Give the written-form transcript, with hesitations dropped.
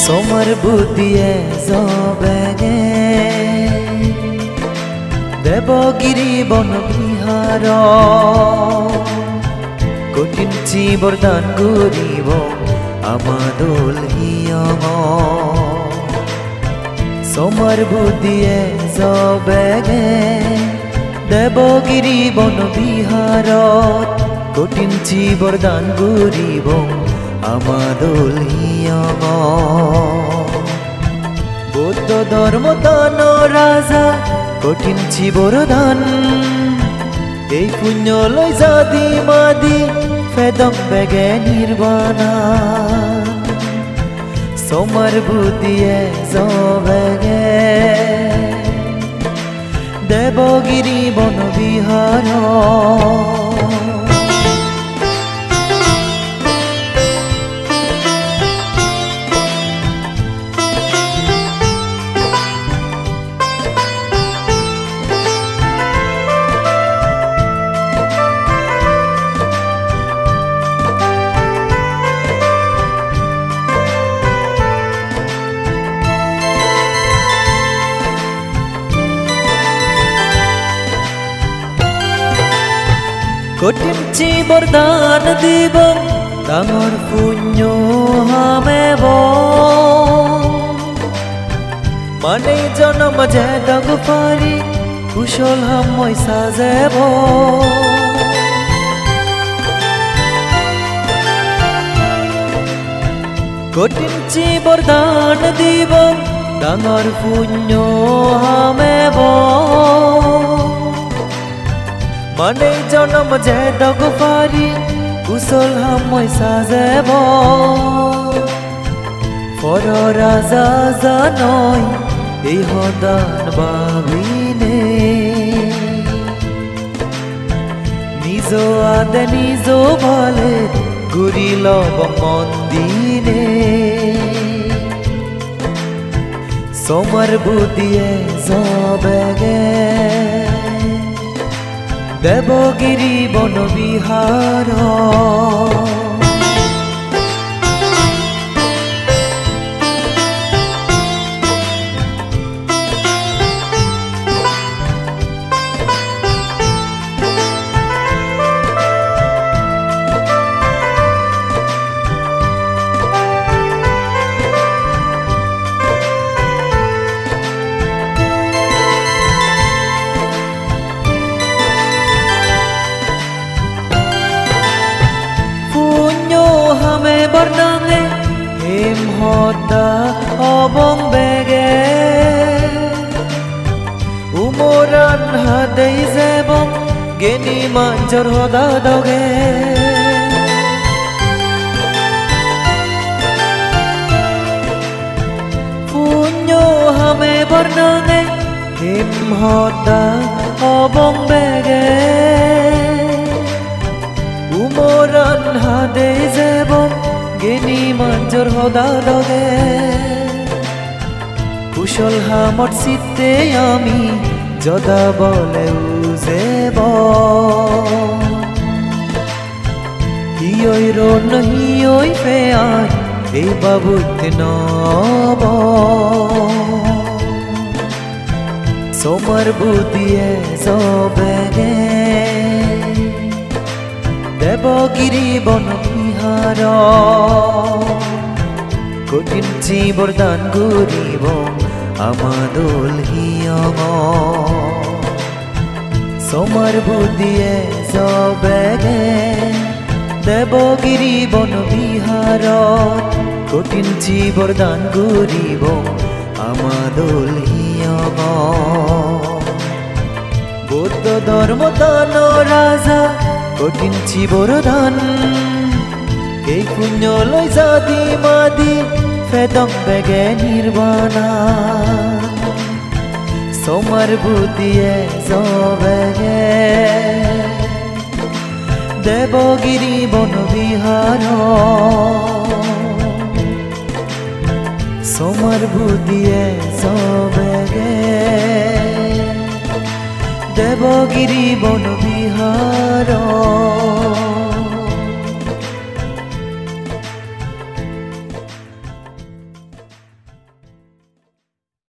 Somer बुद्धिये जबेगे Devgiri बन बिहार कठिन बरदान करिब आमादोल हियम सोमर बुद्धिये जबेगे देवगिरी बन बिहार कठिन बरदान करिब आमादोल हियम बौद्ध धर्म दान राजा कठिन बरदान এই পুণ্য লৈ জাদি মাদি ফেদম বেগে নির্বাণা সোমার বুদ্ধিয়ে জবেগে দেবগিরি বন বিহার कठिन बरदान দিব ডাঙৰ পুণ্য হামেব মানে জনম যে দাগ পাৰি কুশল মই সাজেব কঠিন বৰদান দিব ডাঙৰ পুণ্য হামেব মানে জনম যে দগ পারি কুশল মই সাজেব পর রাজা জানই এই হদান ভাবিনে নিজ আদে নিজ ভালে ঘুরি লব মন্দিরে সোমর বুদ্ধিয়ে জবেগে দেবগিরি বন বিহার বর্ণাঙে হেম হতা অবং বেগে উমরান হাদেই জেবং গেনি মাঞ্জর হদা দগে পুণ্য হামে বর্ণাঙে হেম হতা অবং বেগে উমরান হাদেই জেবং গেনি মাঞ্জর হদা দগে কুশল হামর চিত্তে আমি যদা বলে উজেব হিয়ই রন হিয়ই ফেয়ার এই বাবুত নব সোমর বুদ্ধিয়ে জবেগে দেবগিরি বন বিহার কঠিন বরদান করিব আমাদোল হিয়ম সোমর বুদ্ধিয়ে জবেগে দেবগিরি বন বিহার কঠিন বরদান করিব আমাদোল হিয়ম বৌদ্ধ ধর্ম দান রাজা কঠিন বরদান এই পুণ্য লৈ জাদি মাদি ফেদম বেগে নির্বাণা সোমর বুদ্ধিয়ে জবেগে দেবগিরি বন বিহার সোমর বুদ্ধিয়ে জবেগে দেবগিরি বন বিহার।